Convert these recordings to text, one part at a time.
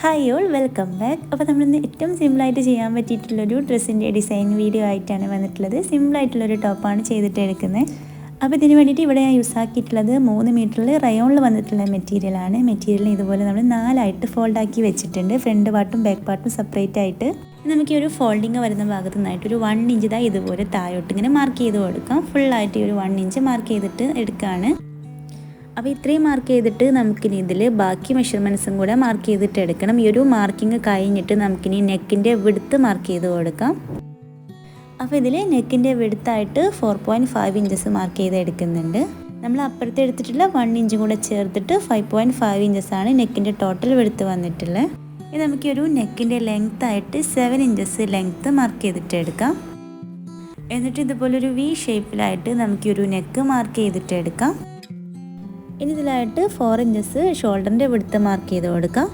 Hi all welcome back. അപ്പോൾ നമ്മളിന്ന് ഏറ്റവും സിമ്പിളായിട്ട് ചെയ്യാൻ പറ്റിയിട്ടുള്ളൊരു ഡ്രസ്സിൻ്റെ ഡിസൈൻ വീഡിയോ ആയിട്ടാണ് വന്നിട്ടുള്ളത്. സിമ്പിളായിട്ടുള്ളൊരു ടോപ്പാണ് ചെയ്തിട്ട് എടുക്കുന്നത്. അപ്പോൾ ഇതിന് വേണ്ടിയിട്ട് ഇവിടെ ഞാൻ യൂസ് ആക്കിയിട്ടുള്ളത് 3 മീറ്ററിൽ റയോണിൽ വന്നിട്ടുള്ള മെറ്റീരിയലാണ്. മെറ്റീരിയൽ ഇതുപോലെ നമ്മൾ 4ആയിട്ട് ഫോൾഡാക്കി വെച്ചിട്ടുണ്ട്. ഫ്രണ്ട് പാർട്ടും ബാക്ക് പാർട്ടും സെപ്പറേറ്റ് ആയിട്ട്. നമുക്ക് ഈ ഒരു ഫോൾഡിങ് വരുന്ന ഭാഗത്തു നിന്നായിട്ട് ഒരു 1 ഇഞ്ച് ഇതുപോലെ താഴോട്ട് ഇങ്ങനെ മാർക്ക് ചെയ്ത് കൊടുക്കാം. ഫുള്ളായിട്ട് ഈ ഒരു 1 ഇഞ്ച് മാർക്ക് ചെയ്തിട്ട് എടുക്കുകയാണ്. അപ്പോൾ ഇത്രയും മാർക്ക് ചെയ്തിട്ട് നമുക്കിനി ഇതിൽ ബാക്കി മെഷർമെൻറ്റ്സും കൂടെ മാർക്ക് ചെയ്തിട്ട് എടുക്കണം. ഈ ഒരു മാർക്കിങ് കഴിഞ്ഞിട്ട് നമുക്കിനി നെക്കിൻ്റെ വിഡ്ത്ത് മാർക്ക് ചെയ്ത് കൊടുക്കാം. അപ്പോൾ ഇതിൽ നെക്കിൻ്റെ വിഡ്ത്തായിട്ട് 4.5 ഇഞ്ചസ് മാർക്ക് ചെയ്ത് എടുക്കുന്നുണ്ട്. നമ്മൾ അപ്പുറത്ത് എടുത്തിട്ടുള്ള 1 ഇഞ്ചും കൂടെ ചേർത്തിട്ട് 5.5 ഇഞ്ചസാണ് നെക്കിൻ്റെ ടോട്ടൽ വിഡ്ത്ത് വന്നിട്ടുള്ളത്. ഇനി നമുക്ക് ഒരു നെക്കിൻ്റെ ലെങ്ത്തായിട്ട് 7 ഇഞ്ചസ് ലെങ്ത്ത് മാർക്ക് ചെയ്തിട്ട് എടുക്കാം. എന്നിട്ട് ഇതുപോലൊരു വി ഷേപ്പിലായിട്ട് നമുക്കൊരു നെക്ക് മാർക്ക് ചെയ്തിട്ട് എടുക്കാം. ഇനി ഇതിലായിട്ട് 4 ഇഞ്ചസ് ഷോൾഡറിൻ്റെ വിഡ്ത്ത് മാർക്ക് ചെയ്ത് കൊടുക്കാം.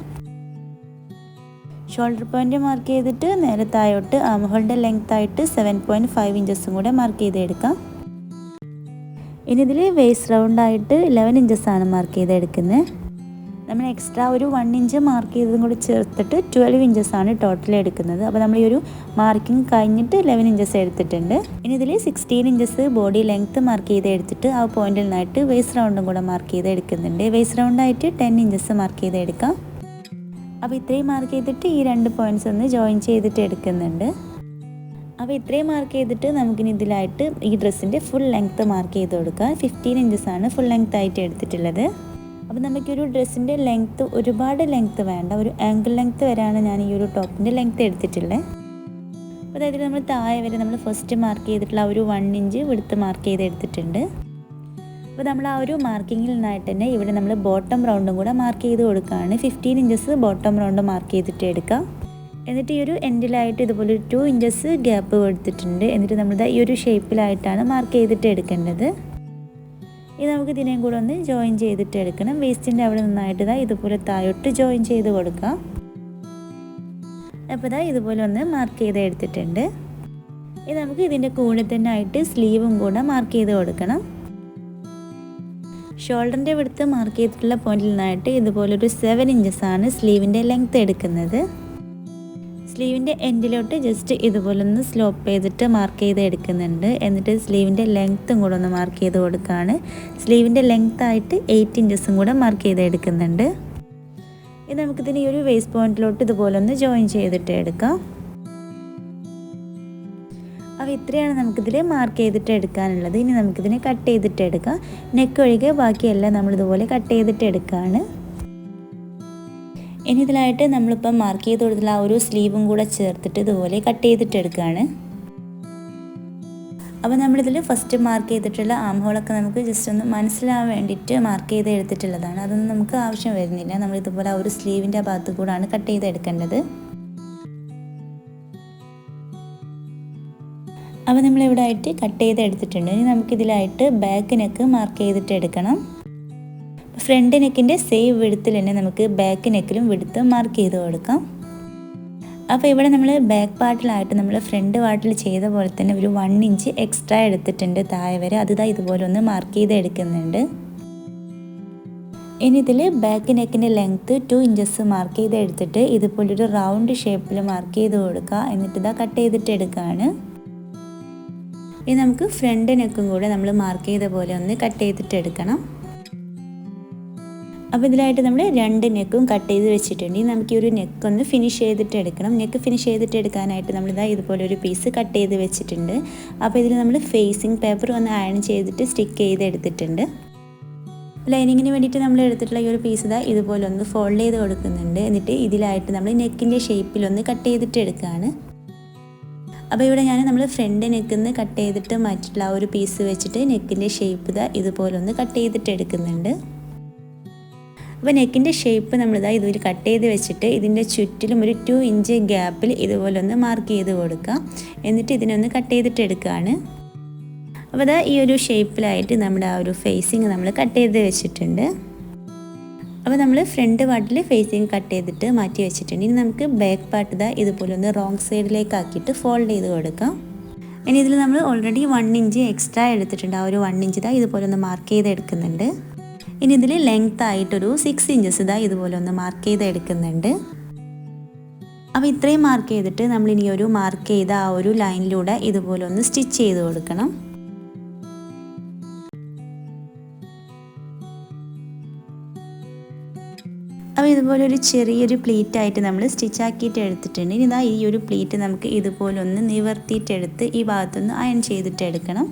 ഷോൾഡർ പോയിൻ്റ് മാർക്ക് ചെയ്തിട്ട് നേരെ താഴോട്ട് ആംഹോളിൻ്റെ ലെങ്ത്തായിട്ട് 7.5 ഇഞ്ചസും കൂടെ മാർക്ക് ചെയ്തെടുക്കാം. ഇനി ഇതിൽ വേസ്റ്റ് റൗണ്ടായിട്ട് 11 ഇഞ്ചസാണ് മാർക്ക് ചെയ്തെടുക്കുന്നത്. നമ്മൾ എക്സ്ട്രാ ഒരു 1 ഇഞ്ച് മാർക്ക് ചെയ്തതും കൂടി ചേർത്തിട്ട് 12 ഇഞ്ചസാണ് ടോട്ടൽ എടുക്കുന്നത്. അപ്പോൾ നമ്മൾ ഈ ഒരു മാർക്കിംഗ് കഴിഞ്ഞിട്ട് 11 ഇഞ്ചസ് എടുത്തിട്ടുണ്ട്. ഇനി ഇതിൽ 16 ഇഞ്ചസ് ബോഡി ലെങ്ത്ത് മാർക്ക് ചെയ്ത് എടുത്തിട്ട് ആ പോയിന്റിൽ നിന്നായിട്ട് വേസ്റ്റ് റൗണ്ടും കൂടെ മാർക്ക് ചെയ്ത് എടുക്കുന്നുണ്ട്. വേസ്റ്റ് റൗണ്ടായിട്ട് 10 ഇഞ്ചസ് മാർക്ക് ചെയ്ത് എടുക്കാം. അപ്പോൾ ഇത്രയും മാർക്ക് ചെയ്തിട്ട് ഈ 2 പോയിൻറ്റ്സ് ഒന്ന് ജോയിൻ ചെയ്തിട്ട് എടുക്കുന്നുണ്ട്. അപ്പോൾ ഇത്രയും മാർക്ക് ചെയ്തിട്ട് നമുക്കിനി ഇതിലായിട്ട് ഈ ഡ്രസ്സിൻ്റെ ഫുൾ ലെങ്ത്ത് മാർക്ക് ചെയ്ത് കൊടുക്കാം. 15 ഇഞ്ചസാണ് ഫുൾ ലെങ്ത്ത് ആയിട്ട് എടുത്തിട്ടുള്ളത്. അപ്പോൾ നമുക്കൊരു ഡ്രസ്സിൻ്റെ ലെങ്ത്ത് ഒരുപാട് ലെങ്ത്ത് വേണ്ട, ഒരു ആങ്കിൾ ലെങ്ത്ത് വരെയാണ് ഞാൻ ഈ ഒരു ടോപ്പിൻ്റെ ലെങ്ത്ത് എടുത്തിട്ടുള്ളത്. അതായത് നമ്മൾ താഴെ വരെ നമ്മൾ ഫസ്റ്റ് മാർക്ക് ചെയ്തിട്ടുള്ള ആ ഒരു 1 ഇഞ്ച് വിഡ്ത്ത് മാർക്ക് ചെയ്ത് എടുത്തിട്ടുണ്ട്. അപ്പോൾ നമ്മൾ ആ ഒരു മാർക്കിങ്ങിൽ നിന്നായിട്ട് തന്നെ ഇവിടെ നമ്മൾ ബോട്ടം റൗണ്ടും കൂടെ മാർക്ക് ചെയ്ത് കൊടുക്കുകയാണ്. 15 ഇഞ്ചസ് ബോട്ടം റൗണ്ട് മാർക്ക് ചെയ്തിട്ട് എടുക്കാം. എന്നിട്ട് ഈ ഒരു എൻഡിലായിട്ട് ഇതുപോലെ 2 ഇഞ്ചസ് ഗ്യാപ്പ് കൊടുത്തിട്ടുണ്ട്. എന്നിട്ട് നമ്മളിത് ഈ ഒരു ഷേപ്പിലായിട്ടാണ് മാർക്ക് ചെയ്തിട്ട് എടുക്കേണ്ടത്. ഇത് നമുക്ക് ഇതിനെയും കൂടെ ഒന്ന് ജോയിൻ ചെയ്തിട്ട് എടുക്കണം. വേസ്റ്റിൻ്റെ അവിടെ നിന്നായിട്ട് ഇതുപോലെ താഴോട്ട് ജോയിൻ ചെയ്ത് കൊടുക്കാം. അപ്പോൾ ഇതുപോലെ ഒന്ന് മാർക്ക് ചെയ്ത് എടുത്തിട്ടുണ്ട്. ഇത് നമുക്ക് ഇതിൻ്റെ കൂടെ തന്നെ ആയിട്ട് സ്ലീവും കൂടെ മാർക്ക് ചെയ്ത് കൊടുക്കണം. ഷോൾഡറിൻ്റെ വിഡ്ത്ത് മാർക്ക് ചെയ്തിട്ടുള്ള പോയിന്റിൽ നിന്നായിട്ട് ഇതുപോലൊരു 7 ഇഞ്ചസാണ് സ്ലീവിൻ്റെ ലെങ്ത്ത് എടുക്കുന്നത്. സ്ലീവിൻ്റെ എൻഡിലോട്ട് ജസ്റ്റ് ഇതുപോലെ ഒന്ന് സ്ലോപ്പ് ചെയ്തിട്ട് മാർക്ക് ചെയ്ത് എടുക്കുന്നുണ്ട്. എന്നിട്ട് സ്ലീവിൻ്റെ ലെങ്ത്തും കൂടെ ഒന്ന് മാർക്ക് ചെയ്ത് കൊടുക്കുകയാണ്. സ്ലീവിൻ്റെ ലെങ്ത്തായിട്ട് 8 ഇഞ്ചസും കൂടെ മാർക്ക് ചെയ്ത് എടുക്കുന്നുണ്ട്. ഇത് നമുക്കിതിന് ഈ ഒരു വേസ്റ്റ് പോയിന്റിലോട്ട് ഇതുപോലെ ഒന്ന് ജോയിൻ ചെയ്തിട്ട് എടുക്കാം. അപ്പോൾ ഇത്രയാണ് നമുക്കിതിൽ മാർക്ക് ചെയ്തിട്ട് എടുക്കാനുള്ളത്. ഇനി നമുക്കിതിനെ കട്ട് ചെയ്തിട്ട് എടുക്കാം. നെക്ക് ഒഴികെ ബാക്കിയെല്ലാം നമ്മളിതുപോലെ കട്ട് ചെയ്തിട്ട് എടുക്കുകയാണ്. ഇനി ഇതിലായിട്ട് നമ്മളിപ്പം മാർക്ക് ചെയ്ത് കൊടുത്തുള്ള ആ ഒരു സ്ലീവും കൂടെ ചേർത്തിട്ട് ഇതുപോലെ കട്ട് ചെയ്തിട്ട് എടുക്കുകയാണ്. അപ്പോൾ നമ്മളിതിൽ ഫസ്റ്റ് മാർക്ക് ചെയ്തിട്ടുള്ള ആം ഹോളൊക്കെ നമുക്ക് ജസ്റ്റ് ഒന്ന് മനസ്സിലാവാൻ വേണ്ടിയിട്ട് മാർക്ക് ചെയ്ത് എടുത്തിട്ടുള്ളതാണ്. അതൊന്നും നമുക്ക് ആവശ്യം വരുന്നില്ല. നമ്മളിതുപോലെ ആ ഒരു സ്ലീവിൻ്റെ ഭാഗത്ത് കൂടാണ് കട്ട് ചെയ്ത് എടുക്കേണ്ടത്. അപ്പോൾ നമ്മളിവിടെ ആയിട്ട് കട്ട് ചെയ്ത് എടുത്തിട്ടുണ്ട്. ഇനി നമുക്കിതിലായിട്ട് ബാക്ക് നെക്ക് മാർക്ക് ചെയ്തിട്ട് എടുക്കണം. ഫ്രണ്ട് നെക്കിൻ്റെ സെയിം വിഡ്ത്തിൽ തന്നെ നമുക്ക് ബാക്ക് നെക്കിലും വിഡ്ത്ത് മാർക്ക് ചെയ്ത് കൊടുക്കാം. അപ്പോൾ ഇവിടെ നമ്മൾ ബാക്ക് പാർട്ടിലായിട്ട് നമ്മൾ ഫ്രണ്ട് പാർട്ടിൽ ചെയ്ത പോലെ തന്നെ ഒരു 1 ഇഞ്ച് എക്സ്ട്രാ എടുത്തിട്ടുണ്ട് താഴെ വരെ. അത് ഇതുപോലെ ഒന്ന് മാർക്ക് ചെയ്ത് എടുക്കുന്നുണ്ട്. ഇനി ഇതിൽ ബാക്ക് നെക്കിൻ്റെ ലെങ്ത്ത് 2 ഇഞ്ചസ് മാർക്ക് ചെയ്ത് എടുത്തിട്ട് ഇതുപോലൊരു റൗണ്ട് ഷേപ്പിൽ മാർക്ക് ചെയ്ത് കൊടുക്കുക. എന്നിട്ട് കട്ട് ചെയ്തിട്ട് എടുക്കുകയാണ്. ഇനി നമുക്ക് ഫ്രണ്ട് നെക്കും കൂടെ നമ്മൾ മാർക്ക് ചെയ്ത പോലെ ഒന്ന് കട്ട് ചെയ്തിട്ട് എടുക്കണം. അപ്പോൾ ഇതിലായിട്ട് നമ്മൾ 2 നെക്കും കട്ട് ചെയ്ത് വെച്ചിട്ടുണ്ട്. ഇനി നമുക്ക് ഈ ഒരു നെക്ക് ഒന്ന് ഫിനിഷ് ചെയ്തിട്ട് എടുക്കണം. നെക്ക് ഫിനിഷ് ചെയ്തിട്ട് എടുക്കാനായിട്ട് നമ്മളിതാ ഇതുപോലെ ഒരു പീസ് കട്ട് ചെയ്ത് വെച്ചിട്ടുണ്ട്. അപ്പോൾ ഇതിൽ നമ്മൾ ഫേസിങ് പേപ്പർ ഒന്ന് അയൺ ചെയ്തിട്ട് സ്റ്റിക്ക് ചെയ്ത് എടുത്തിട്ടുണ്ട്. ലൈനിങ്ങിന് വേണ്ടിയിട്ട് നമ്മൾ എടുത്തിട്ടുള്ള ഈ ഒരു പീസ് ഇതുപോലെ ഒന്ന് ഫോൾഡ് ചെയ്ത് കൊടുക്കുന്നുണ്ട്. എന്നിട്ട് ഇതിലായിട്ട് നമ്മൾ നെക്കിൻ്റെ ഷേപ്പിലൊന്ന് കട്ട് ചെയ്തിട്ട് എടുക്കുകയാണ്. അപ്പോൾ ഇവിടെ നമ്മൾ ഫ്രണ്ട് നെക്കിൽ നിന്ന് കട്ട് ചെയ്തിട്ട് മാറ്റിയിട്ടുള്ള ആ ഒരു പീസ് വെച്ചിട്ട് നെക്കിൻ്റെ ഷേപ്പ് ഇതുപോലെ ഒന്ന് കട്ട് ചെയ്തിട്ട് എടുക്കുന്നുണ്ട്. അപ്പോൾ നെക്കിൻ്റെ ഷേപ്പ് നമ്മളിതാ ഇതിൽ കട്ട് ചെയ്ത് വെച്ചിട്ട് ഇതിൻ്റെ ചുറ്റിലും ഒരു 2 ഇഞ്ച് ഗ്യാപ്പിൽ ഇതുപോലെ ഒന്ന് മാർക്ക് ചെയ്ത് കൊടുക്കുക. എന്നിട്ട് ഇതിനൊന്ന് കട്ട് ചെയ്തിട്ട് എടുക്കുകയാണ്. അപ്പോൾ ഈ ഒരു ഷേപ്പിലായിട്ട് നമ്മുടെ ആ ഒരു ഫേസിങ് നമ്മൾ കട്ട് ചെയ്ത് വെച്ചിട്ടുണ്ട്. അപ്പോൾ നമ്മൾ ഫ്രണ്ട് പാർട്ടിൽ ഫേസിങ് കട്ട് ചെയ്തിട്ട് മാറ്റി വെച്ചിട്ടുണ്ട്. ഇനി നമുക്ക് ബാക്ക് പാർട്ട് ഇതുപോലെ ഒന്ന് റോങ് സൈഡിലേക്ക് ആക്കിയിട്ട് ഫോൾഡ് ചെയ്ത് കൊടുക്കാം. ഇനി ഇതിൽ നമ്മൾ ഓൾറെഡി 1 ഇഞ്ച് എക്സ്ട്രാ എടുത്തിട്ടുണ്ട്. ആ ഒരു 1 ഇഞ്ച് ഇതുപോലെ ഒന്ന് മാർക്ക് ചെയ്ത് എടുക്കുന്നുണ്ട്. ഇനി ഇതിൽ ലെങ്ത് ആയിട്ടൊരു 6 ഇഞ്ചസ് ഇതുപോലെ ഒന്ന് മാർക്ക് ചെയ്ത് എടുക്കുന്നുണ്ട്. അപ്പോൾ ഇത്രയും മാർക്ക് ചെയ്തിട്ട് നമ്മളിനി ഒരു മാർക്ക് ചെയ്ത ആ ഒരു ലൈനിലൂടെ ഇതുപോലെ ഒന്ന് സ്റ്റിച്ച് ചെയ്ത് കൊടുക്കണം. അപ്പോൾ ഇതുപോലെ ഒരു ചെറിയൊരു പ്ലീറ്റായിട്ട് നമ്മൾ സ്റ്റിച്ച് ആക്കിയിട്ട് എടുത്തിട്ടുണ്ട്. ഇനി ഇതാ ഈ ഒരു പ്ലീറ്റ് നമുക്ക് ഇതുപോലെ ഒന്ന് നിവർത്തിയിട്ടെടുത്ത് ഈ ഭാഗത്തൊന്ന് അയൺ ചെയ്തിട്ടെടുക്കണം.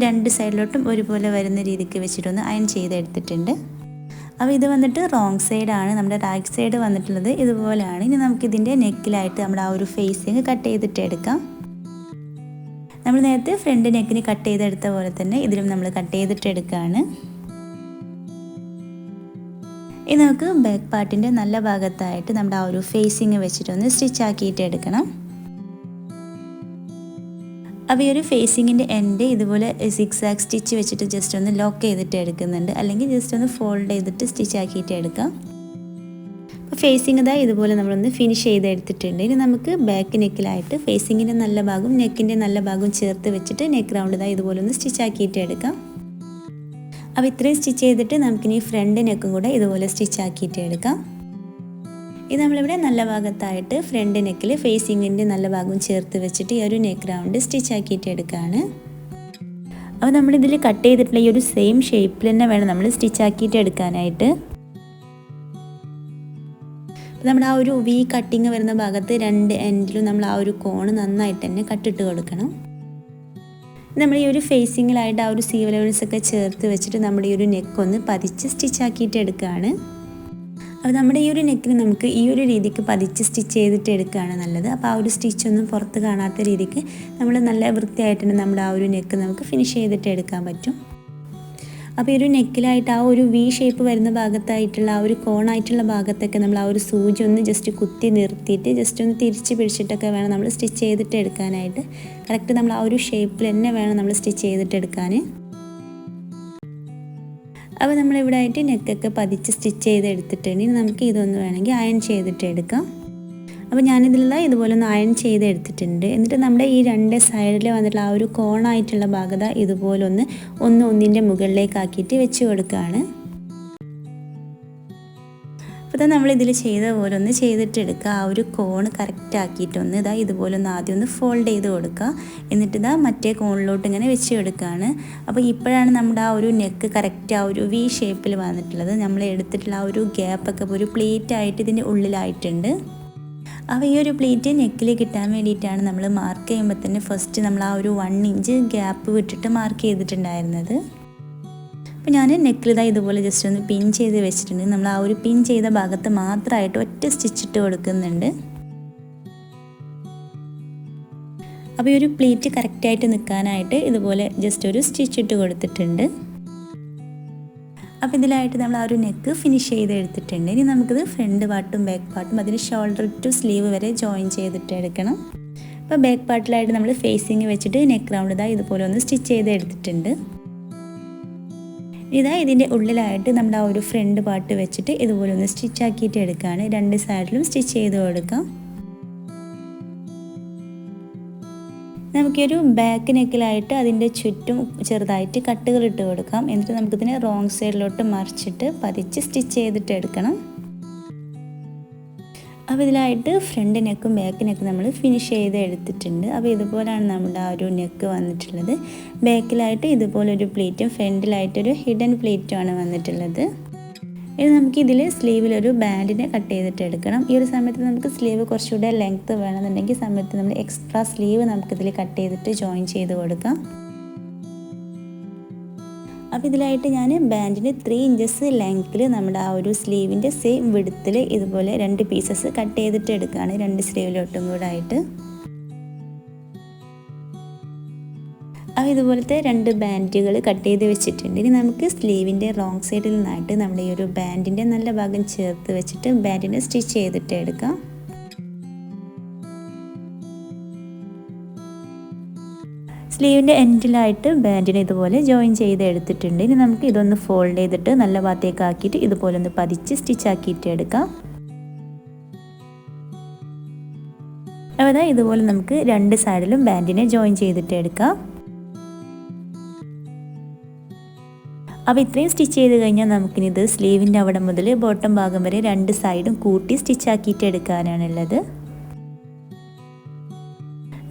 രണ്ട് സൈഡിലോട്ടും ഒരുപോലെ വരുന്ന രീതിക്ക് വെച്ചിട്ടൊന്ന് അയൺ ചെയ്തെടുത്തിട്ടുണ്ട്. അപ്പോൾ ഇത് വന്നിട്ട് റോങ് സൈഡാണ്, നമ്മുടെ റൈറ്റ് സൈഡ് വന്നിട്ടുള്ളത് ഇതുപോലെയാണ്. ഇനി നമുക്കിതിൻ്റെ നെക്കിലായിട്ട് നമ്മുടെ ആ ഒരു ഫേസിങ് കട്ട് ചെയ്തിട്ടെടുക്കാം. നമ്മൾ നേരത്തെ ഫ്രണ്ട് നെക്കിന് കട്ട് ചെയ്തെടുത്ത പോലെ തന്നെ ഇതിലും നമ്മൾ കട്ട് ചെയ്തിട്ടെടുക്കുകയാണ്. ഇനി നമുക്ക് ബാക്ക് പാർട്ടിൻ്റെ നല്ല ഭാഗത്തായിട്ട് നമ്മുടെ ആ ഒരു ഫേസിങ് വെച്ചിട്ടൊന്ന് സ്റ്റിച്ച് ആക്കിയിട്ട് എടുക്കണം. അപ്പോൾ ഈ ഒരു ഫേസിങ്ങിൻ്റെ എൻഡ് ഇതുപോലെ സിക്സാക്ക് സ്റ്റിച്ച് വെച്ചിട്ട് ജസ്റ്റ് ഒന്ന് ലോക്ക് ചെയ്തിട്ട് എടുക്കുന്നുണ്ട്, അല്ലെങ്കിൽ ജസ്റ്റ് ഒന്ന് ഫോൾഡ് ചെയ്തിട്ട് സ്റ്റിച്ച് ആക്കിയിട്ട് എടുക്കാം. അപ്പോൾ ഫേസിങ് ഇതാ ഇതുപോലെ നമ്മളൊന്ന് ഫിനിഷ് ചെയ്ത് എടുത്തിട്ടുണ്ട്. ഇനി നമുക്ക് ബാക്ക് നെക്കിലായിട്ട് ഫേസിങ്ങിൻ്റെ നല്ല ഭാഗവും നെക്കിൻ്റെ നല്ല ഭാഗവും ചേർത്ത് വെച്ചിട്ട് നെക്ക് റൗണ്ട് ഇതാ ഇതുപോലെ ഒന്ന് സ്റ്റിച്ച് ആക്കിയിട്ട് എടുക്കാം. അപ്പോൾ ഇത്രയും സ്റ്റിച്ച് ചെയ്തിട്ട് നമുക്കിനി ഫ്രണ്ട് നെക്കും കൂടെ ഇതുപോലെ സ്റ്റിച്ച് ആക്കിയിട്ട് എടുക്കാം. ഇത് നമ്മളിവിടെ നല്ല ഭാഗത്തായിട്ട് ഫ്രണ്ട് നെക്കിൽ ഫേസിങ്ങിൻ്റെ നല്ല ഭാഗം ചേർത്ത് വെച്ചിട്ട് ഈ ഒരു നെക്ക് റൗണ്ട് സ്റ്റിച്ച് ആക്കിയിട്ട് എടുക്കുകയാണ്. അപ്പോൾ നമ്മളിതിൽ കട്ട് ചെയ്തിട്ടുള്ള ഈ ഒരു സെയിം ഷേപ്പിൽ തന്നെ വേണം നമ്മൾ സ്റ്റിച്ച് ആക്കിയിട്ട് എടുക്കാനായിട്ട്. നമ്മുടെ ആ ഒരു വി കട്ടിങ് വരുന്ന ഭാഗത്ത് രണ്ട് എൻഡിലും നമ്മൾ ആ ഒരു കോണ് നന്നായിട്ട് തന്നെ കട്ടിട്ട് കൊടുക്കണം. നമ്മൾ ഈ ഒരു ഫേസിങ്ങിലായിട്ട് ആ ഒരു സീവ് ലെവൽസ് ഒക്കെ ചേർത്ത് വെച്ചിട്ട് നമ്മുടെ ഈ ഒരു നെക്ക് ഒന്ന് പതിച്ച് സ്റ്റിച്ച് ആക്കിയിട്ട് എടുക്കുകയാണ്. അപ്പോൾ നമ്മുടെ ഈ ഒരു നെക്കിന് നമുക്ക് ഈ ഒരു രീതിക്ക് പതിച്ച് സ്റ്റിച്ച് ചെയ്തിട്ട് എടുക്കുകയാണ് നല്ലത്. അപ്പോൾ ആ ഒരു സ്റ്റിച്ചൊന്നും പുറത്ത് കാണാത്ത രീതിക്ക് നമ്മൾ നല്ല വൃത്തിയായിട്ട് തന്നെ നമ്മുടെ ആ ഒരു നെക്ക് നമുക്ക് ഫിനിഷ് ചെയ്തിട്ട് എടുക്കാൻ പറ്റും. അപ്പോൾ ഈ ഒരു നെക്കിലായിട്ട് ആ ഒരു വി ഷേപ്പ് വരുന്ന ഭാഗത്തായിട്ടുള്ള ആ ഒരു കോണായിട്ടുള്ള ഭാഗത്തൊക്കെ നമ്മൾ ആ ഒരു സൂചി ഒന്ന് ജസ്റ്റ് കുത്തി നിർത്തിയിട്ട് ജസ്റ്റ് ഒന്ന് തിരിച്ച് പിടിച്ചിട്ടൊക്കെ വേണം നമ്മൾ സ്റ്റിച്ച് ചെയ്തിട്ട് എടുക്കാനായിട്ട്. കറക്റ്റ് നമ്മൾ ആ ഒരു ഷേപ്പിൽ തന്നെ വേണം നമ്മൾ സ്റ്റിച്ച് ചെയ്തിട്ട് എടുക്കാൻ. അപ്പോൾ നമ്മളിവിടെ ആയിട്ട് നെക്കൊക്കെ പതിച്ച് സ്റ്റിച്ച് ചെയ്ത് എടുത്തിട്ടുണ്ട്. ഇനി നമുക്ക് ഇതൊന്ന് വേണമെങ്കിൽ അയൺ ചെയ്തിട്ട് എടുക്കാം. അപ്പോൾ ഞാനിതിലുള്ള ഇതുപോലെ ഒന്ന് അയൺ ചെയ്ത് എടുത്തിട്ടുണ്ട്. എന്നിട്ട് നമ്മുടെ ഈ രണ്ട് സൈഡിൽ വന്നിട്ടുള്ള ആ ഒരു കോണായിട്ടുള്ള ഭാഗത ഇതുപോലെ ഒന്നിൻ്റെ മുകളിലേക്കാക്കിയിട്ട് വെച്ച് കൊടുക്കുകയാണ്. അപ്പോൾ നമ്മളിതിൽ ചെയ്ത പോലെ ഒന്ന് ചെയ്തിട്ടെടുക്കുക. ആ ഒരു കോണ് കറക്റ്റ് ആക്കിയിട്ടൊന്ന് ഇതാ ഇതുപോലെ ഒന്ന് ആദ്യം ഒന്ന് ഫോൾഡ് ചെയ്ത് കൊടുക്കുക. എന്നിട്ട് ഇതാ മറ്റേ കോണിലോട്ട് ഇങ്ങനെ വെച്ച് കൊടുക്കുകയാണ്. അപ്പോൾ ഇപ്പോഴാണ് നമ്മുടെ ആ ഒരു നെക്ക് കറക്റ്റ് ആ ഒരു വി ഷേപ്പിൽ വന്നിട്ടുള്ളത്. നമ്മൾ എടുത്തിട്ടുള്ള ആ ഒരു ഗ്യാപ്പൊക്കെ ഒരു പ്ലേറ്റ് ആയിട്ട് ഇതിൻ്റെ ഉള്ളിലായിട്ടുണ്ട്. അപ്പോൾ ഈ ഒരു പ്ലേറ്റ് നെക്കിൽ കിട്ടാൻ വേണ്ടിയിട്ടാണ് നമ്മൾ മാർക്ക് ചെയ്യുമ്പോൾ തന്നെ ഫസ്റ്റ് നമ്മൾ ആ ഒരു 1 ഇഞ്ച് ഗ്യാപ്പ് വിട്ടിട്ട് മാർക്ക് ചെയ്തിട്ടുണ്ടായിരുന്നത്. അപ്പോൾ ഞാൻ നെക്കിലിതാ ഇതുപോലെ ജസ്റ്റ് ഒന്ന് പിൻ ചെയ്ത് വെച്ചിട്ടുണ്ട്. നമ്മൾ ആ ഒരു പിൻ ചെയ്ത ഭാഗത്ത് മാത്രമായിട്ട് ഒറ്റ സ്റ്റിച്ചിട്ട് കൊടുക്കുന്നുണ്ട്. അപ്പോൾ ഈ ഒരു പ്ലേറ്റ് കറക്റ്റായിട്ട് നിൽക്കാനായിട്ട് ഇതുപോലെ ജസ്റ്റ് ഒരു സ്റ്റിച്ചിട്ട് കൊടുത്തിട്ടുണ്ട്. അപ്പോൾ ഇതിലായിട്ട് നമ്മൾ ആ ഒരു നെക്ക് ഫിനിഷ് ചെയ്ത് എടുത്തിട്ടുണ്ട്. ഇനി നമുക്കിത് ഫ്രണ്ട് പാർട്ടും ബാക്ക് പാർട്ടും അതിന് ഷോൾഡർ ടു സ്ലീവ് വരെ ജോയിൻ ചെയ്തിട്ട് എടുക്കണം. അപ്പോൾ ബാക്ക് പാർട്ടിലായിട്ട് നമ്മൾ ഫേസിങ് വെച്ചിട്ട് നെക്ക് റൗണ്ട് ഇതാ ഇതുപോലെ ഒന്ന് സ്റ്റിച്ച് ചെയ്ത് എടുത്തിട്ടുണ്ട്. ഇതാ ഇതിൻ്റെ ഉള്ളിലായിട്ട് നമ്മുടെ ആ ഒരു ഫ്രണ്ട് പാർട്ട് വെച്ചിട്ട് ഇതുപോലെ ഒന്ന് സ്റ്റിച്ച് ആക്കിയിട്ട് എടുക്കുകയാണ്. രണ്ട് സൈഡിലും സ്റ്റിച്ച് ചെയ്ത് കൊടുക്കാം. നമുക്കൊരു ബാക്ക് നെക്കിലായിട്ട് അതിൻ്റെ ചുറ്റും ചെറുതായിട്ട് കട്ടുകൾ ഇട്ട് കൊടുക്കാം. എന്നിട്ട് നമുക്കിതിനെ റോങ് സൈഡിലോട്ട് മറിച്ചിട്ട് പതിച്ച് സ്റ്റിച്ച് ചെയ്തിട്ട് എടുക്കണം. അപ്പോൾ ഇതിലായിട്ട് ഫ്രണ്ട് നെക്കും ബാക്ക് നെക്കും നമ്മൾ ഫിനിഷ് ചെയ്ത് എടുത്തിട്ടുണ്ട്. അപ്പോൾ ഇതുപോലെയാണ് നമ്മുടെ ആ ഒരു നെക്ക് വന്നിട്ടുള്ളത്. ബാക്കിലായിട്ട് ഇതുപോലൊരു പ്ലേറ്റും ഫ്രണ്ടിലായിട്ടൊരു ഹിഡൻ പ്ലേറ്റുമാണ് വന്നിട്ടുള്ളത്. ഇനി നമുക്കിതിൽ സ്ലീവിലൊരു ബാൻഡിനെ കട്ട് ചെയ്തിട്ട് എടുക്കണം. ഈ ഒരു സമയത്ത് നമുക്ക് സ്ലീവ് കുറച്ചുകൂടെ ലെങ്ത്ത് വേണമെന്നുണ്ടെങ്കിൽ സമയത്ത് നമ്മൾ എക്സ്ട്രാ സ്ലീവ് നമുക്കിതിൽ കട്ട് ചെയ്തിട്ട് ജോയിൻ ചെയ്ത് കൊടുക്കാം. അപ്പോൾ ഇതിലായിട്ട് ഞാൻ ബാൻഡിന് 3 ഇഞ്ചസ് ലെങ്ത്തിൽ നമ്മുടെ ആ ഒരു സ്ലീവിൻ്റെ സെയിം വിഡ്ത്തിൽ ഇതുപോലെ 2 പീസസ് കട്ട് ചെയ്തിട്ട് എടുക്കുകയാണ്, 2 സ്ലീവിലോട്ടും കൂടെ ആയിട്ട്. അപ്പോൾ ഇതുപോലത്തെ 2 ബാൻഡുകൾ കട്ട് ചെയ്ത് വെച്ചിട്ടുണ്ട്. ഇനി നമുക്ക് സ്ലീവിൻ്റെ റോങ് സൈഡിൽ നിന്നായിട്ട് നമ്മുടെ ഈ ഒരു ബാൻഡിൻ്റെ നല്ല ഭാഗം ചേർത്ത് വെച്ചിട്ട് ബാൻഡിനെ സ്റ്റിച്ച് ചെയ്തിട്ട് എടുക്കാം. സ്ലീവിൻ്റെ എൻഡിലായിട്ട് ബാൻഡിനെ ഇതുപോലെ ജോയിൻ ചെയ്ത് എടുത്തിട്ടുണ്ട്. ഇനി നമുക്ക് ഇതൊന്ന് ഫോൾഡ് ചെയ്തിട്ട് നല്ല ഭാഗത്തേക്ക് ആക്കിയിട്ട് ഇതുപോലെ ഒന്ന് പതിച്ച് സ്റ്റിച്ച് ആക്കിയിട്ട് എടുക്കാം. അപ്പോൾ ഇതുപോലെ നമുക്ക് 2 സൈഡിലും ബാൻഡിനെ ജോയിൻ ചെയ്തിട്ട് എടുക്കാം. അപ്പോൾ ഇത്രയും സ്റ്റിച്ച് ചെയ്ത് കഴിഞ്ഞാൽ നമുക്കിനി ഇത് സ്ലീവിൻ്റെ അവിടെ മുതൽ ബോട്ടം ഭാഗം വരെ 2 സൈഡും കൂട്ടി സ്റ്റിച്ച് ആക്കിയിട്ട് എടുക്കാനാണുള്ളത്.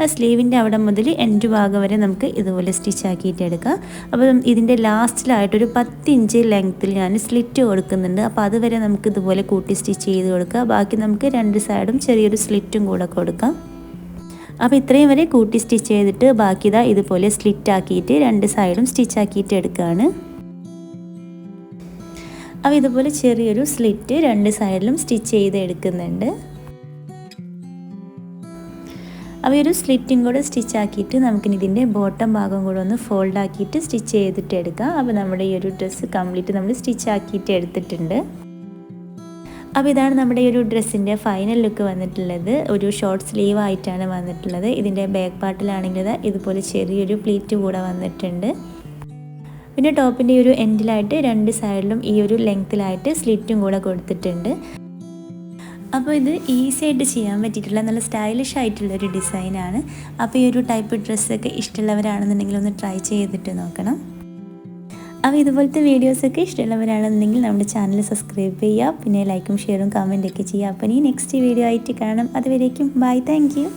ആ സ്ലീവിൻ്റെ അവിടെ മുതൽ എൻഡ് ഭാഗം വരെ നമുക്ക് ഇതുപോലെ സ്റ്റിച്ച് ആക്കിയിട്ട് എടുക്കാം. അപ്പം ഇതിൻ്റെ ലാസ്റ്റിലായിട്ടൊരു 10 ഇഞ്ച് ലെങ്ത്തിൽ ഞാൻ സ്ലിറ്റ് കൊടുക്കുന്നുണ്ട്. അപ്പോൾ അതുവരെ നമുക്ക് ഇതുപോലെ കൂട്ടി സ്റ്റിച്ച് ചെയ്ത് കൊടുക്കുക. ബാക്കി നമുക്ക് 2 സൈഡും ചെറിയൊരു സ്ലിറ്റും കൂടെ കൊടുക്കാം. അപ്പോൾ ഇത്രയും വരെ കൂട്ടി സ്റ്റിച്ച് ചെയ്തിട്ട് ബാക്കി ഇതാ ഇതുപോലെ സ്ലിറ്റ് ആക്കിയിട്ട് 2 സൈഡും സ്റ്റിച്ച് ആക്കിയിട്ട് എടുക്കുകയാണ്. അപ്പോൾ ഇതുപോലെ ചെറിയൊരു സ്ലിറ്റ് 2 സൈഡിലും സ്റ്റിച്ച് ചെയ്ത് എടുക്കുന്നുണ്ട്. അപ്പോൾ ഈ ഒരു സ്ലിറ്റും കൂടെ സ്റ്റിച്ച് ആക്കിയിട്ട് നമുക്കിനി ഇതിൻ്റെ ബോട്ടം ഭാഗം കൂടെ ഒന്ന് ഫോൾഡ് ആക്കിയിട്ട് സ്റ്റിച്ച് ചെയ്തിട്ട് എടുക്കാം. അപ്പോൾ നമ്മുടെ ഈ ഒരു ഡ്രസ്സ് കംപ്ലീറ്റ് നമ്മൾ സ്റ്റിച്ച് ആക്കിയിട്ട് എടുത്തിട്ടുണ്ട്. അപ്പോൾ ഇതാണ് നമ്മുടെ ഈ ഒരു ഡ്രസ്സിൻ്റെ ഫൈനൽ ലുക്ക് വന്നിട്ടുള്ളത്. ഒരു ഷോർട്ട് സ്ലീവ് ആയിട്ടാണ് വന്നിട്ടുള്ളത്. ഇതിൻ്റെ ബാക്ക് പാർട്ടിലാണെങ്കിൽ ഇതുപോലെ ചെറിയൊരു പ്ലീറ്റ് കൂടെ വന്നിട്ടുണ്ട്. പിന്നെ ടോപ്പിൻ്റെ ഈ ഒരു എൻഡിലായിട്ട് 2 സൈഡിലും ഈ ഒരു ലെങ്ത്തിലായിട്ട് സ്ലിറ്റും കൂടെ കൊടുത്തിട്ടുണ്ട്. അപ്പോൾ ഇത് ഈസി ആയിട്ട് ചെയ്യാൻ പറ്റിയിട്ടുള്ള നല്ല സ്റ്റൈലിഷ് ആയിട്ടുള്ളൊരു ഡിസൈനാണ്. അപ്പോൾ ഈ ഒരു ടൈപ്പ് ഡ്രസ്സൊക്കെ ഇഷ്ടമുള്ളവരാണെന്നുണ്ടെങ്കിൽ ഒന്ന് ട്രൈ ചെയ്തിട്ട് നോക്കണം. അപ്പോൾ ഇതുപോലത്തെ വീഡിയോസൊക്കെ ഇഷ്ടമുള്ളവരാണെന്നുണ്ടെങ്കിൽ നമ്മുടെ ചാനൽ സബ്സ്ക്രൈബ് ചെയ്യുക. പിന്നെ ലൈക്കും ഷെയറും കമൻറ്റൊക്കെ ചെയ്യുക. അപ്പോൾ ഇനി നെക്സ്റ്റ് വീഡിയോ ആയിട്ട് കാണാം. അതുവരേക്കും ബൈ, താങ്ക് യു.